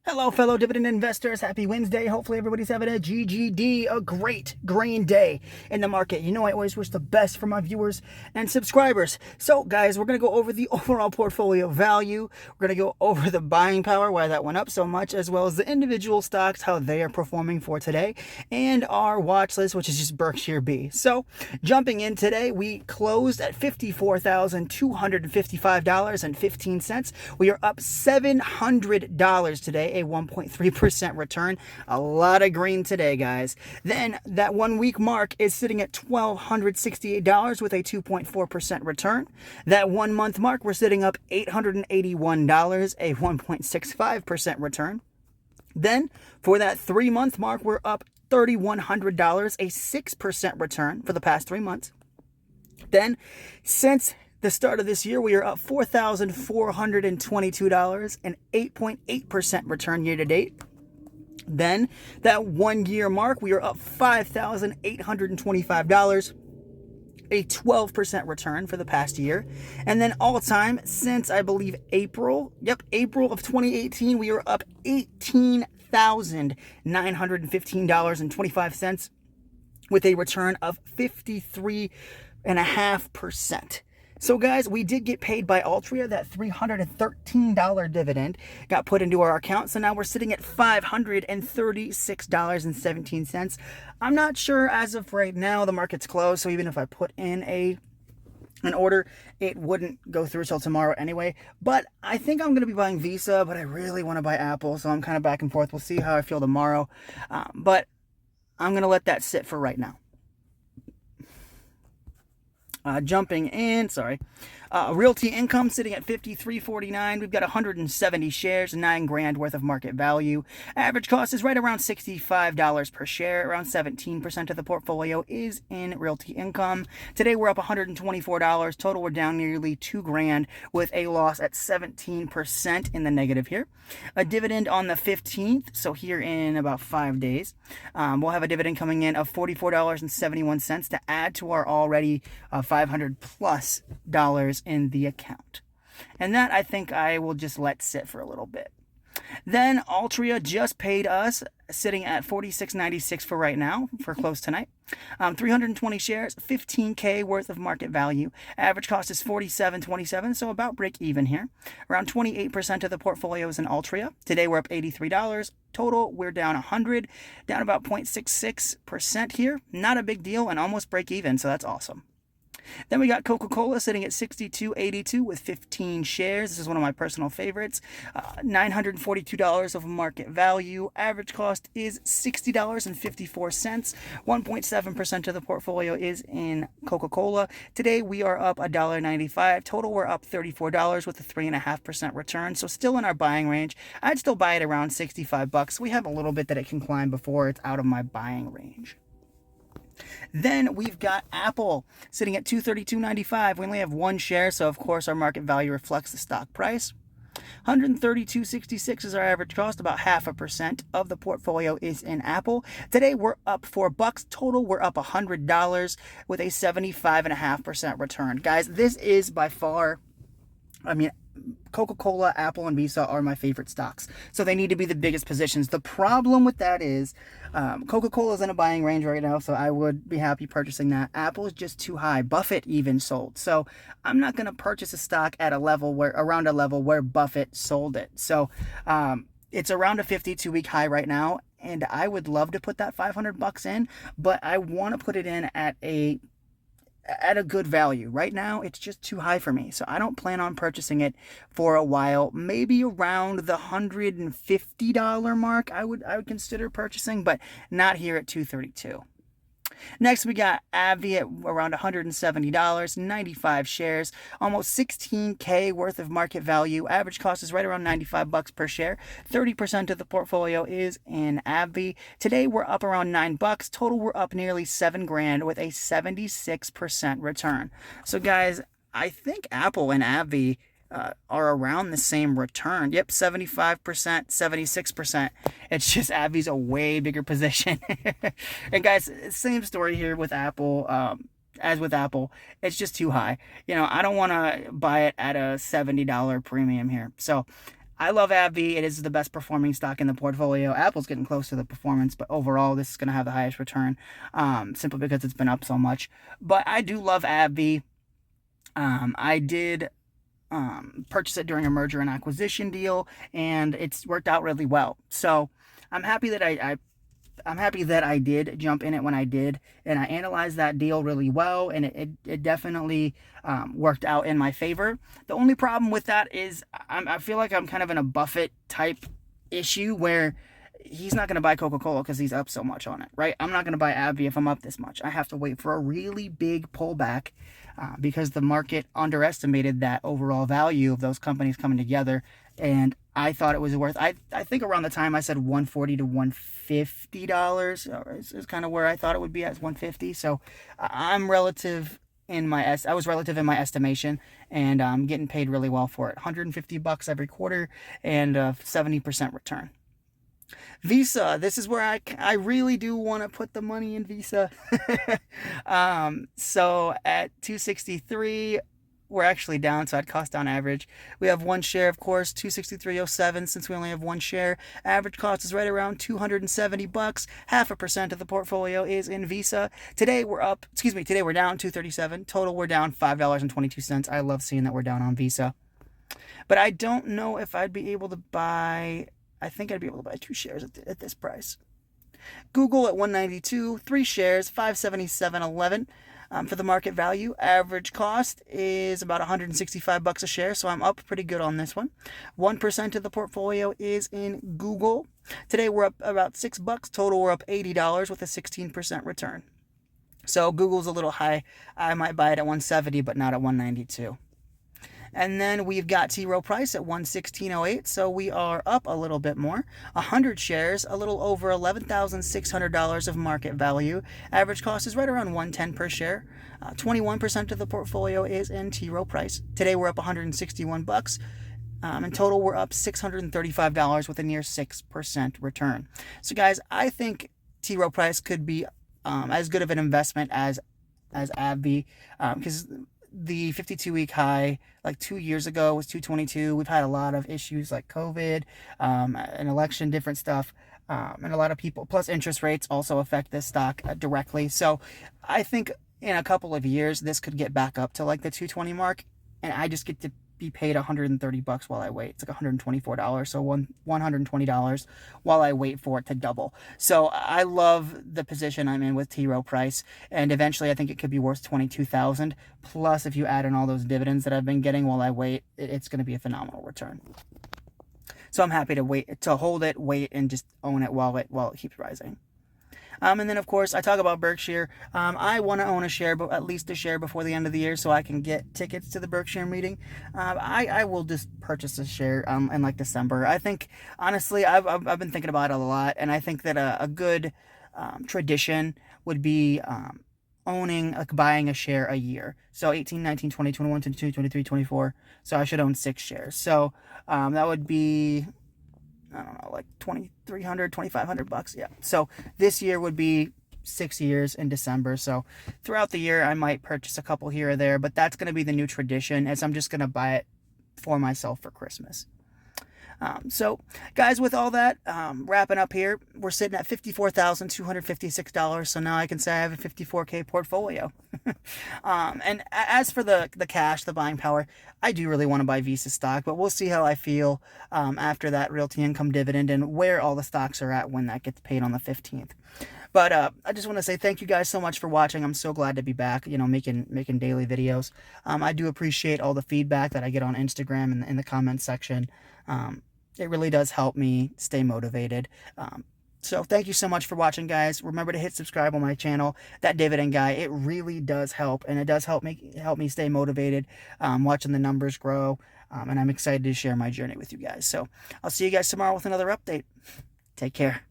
Hello, fellow dividend investors. Happy Wednesday. Hopefully, everybody's having a GGD, a great green day in the market. You know, I always wish the best for my viewers and subscribers. So, guys, we're going to go over the overall portfolio value. We're going to go over the buying power, why that went up so much, as well as the individual stocks, how they are performing for today, and our watch list, which is just Berkshire B. So, jumping in today, we closed at $54,255.15. We are up $700 today, a 1.3% return. A lot of green today, guys. Then that 1 week mark is sitting at $1,268 with a 2.4% return. That 1 month mark, we're sitting up $881, a 1.65% return. Then for that 3 month mark, we're up $3,100, a 6% return for the past 3 months. Then since the start of this year, we are up $4,422, an 8.8% return year to date. Then that 1 year mark, we are up $5,825, a 12% return for the past year. And then all time since, I believe, April of 2018, we are up $18,915.25 with a return of 53.5%. So, guys, we did get paid by Altria. That $313 dividend got put into our account. So now we're sitting at $536.17. I'm not sure as of right now. The market's closed. So even if I put in an order, it wouldn't go through till tomorrow anyway. But I think I'm going to be buying Visa, but I really want to buy Apple. So I'm kind of back and forth. We'll see how I feel tomorrow. But I'm going to let that sit for right now. Jumping in, Realty income sitting at $53.49. We've got 170 shares, $9,000 worth of market value. Average cost is right around $65 per share. Around 17% of the portfolio is in Realty income. Today we're up $124. Total, we're down nearly $2,000 with a loss at 17% in the negative here. A dividend on the 15th, so here in about 5 days. We'll have a dividend coming in of $44.71 to add to our already $500 plus in the account. And that I think I will just let sit for a little bit. Then Altria just paid us, sitting at $46.96 for right now, for close tonight. 320 shares, $15K worth of market value. Average cost is $47.27, so about break even here. Around 28% of the portfolio is in Altria. Today we're up $83. Total, we're down 100, down about 0.66% here. Not a big deal and almost break even, so that's awesome. Then we got Coca-Cola sitting at $62.82 with 15 shares. This is one of my personal favorites. $942 of market value. Average cost is $60.54. 1.7% of the portfolio is in Coca-Cola. Today we are up $1.95. Total, we're up $34 with a 3.5% return. So still in our buying range. I'd still buy it around $65. We have a little bit that it can climb before it's out of my buying range. Then we've got Apple sitting at $232.95. We only have 1 share, so of course our market value reflects the stock price. $132.66 is our average cost. About 0.5% of the portfolio is in Apple. Today we're up $4. Total, we're up $100 with a 75.5% return. Guys, this is by far, Coca-Cola, Apple, and Visa are my favorite stocks. So they need to be the biggest positions. The problem with that is Coca-Cola is in a buying range right now, so I would be happy purchasing that. Apple is just too high. Buffett even sold. So I'm not going to purchase a stock at around a level where Buffett sold it. So it's around a 52-week high right now, and I would love to put that $500 in, but I want to put it in at a good value. Right now, it's just too high for me. So I don't plan on purchasing it for a while. Maybe around the $150 mark, I would consider purchasing, but not here at $232. Next, we got Abbvie at around $170, 95 shares, almost $16K worth of market value. Average cost is right around $95 per share. 30% of the portfolio is in Abbvie. Today, we're up around $9. Total, we're up nearly $7,000 with a 76% return. So, guys, I think Apple and Abbvie are around the same return. Yep, 75%, 76%. It's just Abbvie's a way bigger position. And guys, same story here with Apple. As with Apple, it's just too high. I don't want to buy it at a $70 premium here. So I love Abbvie. It is the best performing stock in the portfolio. Apple's getting close to the performance, but overall, this is going to have the highest return, simply because it's been up so much. But I do love Abbvie. I did purchase it during a merger and acquisition deal, and it's worked out really well. So I'm happy that I'm happy that I did jump in it when I did, and I analyzed that deal really well, and it definitely worked out in my favor. The only problem with that is I feel like I'm kind of in a Buffett type issue where he's not going to buy Coca-Cola because he's up so much on it, right? I'm not going to buy Abbvie if I'm up this much. I have to wait for a really big pullback because the market underestimated that overall value of those companies coming together, and I thought it was worth. I think around the time I said $140 to $150 is kind of where I thought it would be at, $150. So I'm relative in my I was relative in my estimation, and I'm getting paid really well for it. $150 every quarter and 70% return. Visa, this is where I really do want to put the money in Visa. So at 263, we're actually down, so I'd cost down average. We have one share, of course, 263.07. Since we only have one share, average cost is right around $270. 0.5% of the portfolio is in Visa. Today we're down 237. Total, we're down $5.22. I love seeing that we're down on Visa. But I don't know if I'd be able to buy. I think I'd be able to buy 2 shares at this price. Google at 192, 3 shares, 577.11 for the market value. Average cost is about $165 a share, so I'm up pretty good on this one. 1% of the portfolio is in Google. Today we're up about $6. Total, we're up $80 with a 16% return. So Google's a little high. I might buy it at 170, but not at 192. And then we've got T. Rowe Price at 116.08, so we are up a little bit more. 100 shares, a little over $11,600 of market value. Average cost is right around $110 per share. 21% of the portfolio is in T. Rowe Price. Today we're up $161. In total, we're up $635 with a near 6% return. So guys, I think T. Rowe Price could be as good of an investment as Abbvie, because the 52-week high like 2 years ago was 222. We've had a lot of issues like COVID, an election, different stuff, and a lot of people, plus interest rates also affect this stock directly. So I think in a couple of years, this could get back up to like the 220 mark, and I just get to be paid $130 while I wait. It's like $124, so $120 while I wait for it to double. So I love the position I'm in with T. Rowe Price, and eventually I think it could be worth $22,000. Plus, if you add in all those dividends that I've been getting while I wait, it's going to be a phenomenal return. So I'm happy to hold it, wait, and just own it while it keeps rising. And then, of course, I talk about Berkshire. I want to own a share, but at least a share before the end of the year so I can get tickets to the Berkshire meeting. I will just purchase a share in like December. I think, honestly, I've been thinking about it a lot, and I think that a good tradition would be buying a share a year. So 18, 19, 20, 21, 22, 23, 24. So I should own 6 shares. So that would be, I don't know, like $2,300, $2,500. Yeah. So this year would be 6 years in December. So throughout the year, I might purchase a couple here or there, but that's going to be the new tradition, as I'm just going to buy it for myself for Christmas. So guys, with all that, wrapping up here, we're sitting at $54,256. So now I can say I have a 54K portfolio. And as for the cash, the buying power, I do really want to buy Visa stock, but we'll see how I feel after that Realty income dividend and where all the stocks are at when that gets paid on the 15th. But I just want to say thank you guys so much for watching. I'm so glad to be back, making daily videos. I do appreciate all the feedback that I get on Instagram and in the comments section. It really does help me stay motivated. So thank you so much for watching, guys. Remember to hit subscribe on my channel. That dividend guy, it really does help, and it does help me stay motivated, watching the numbers grow, and I'm excited to share my journey with you guys. So I'll see you guys tomorrow with another update. Take care.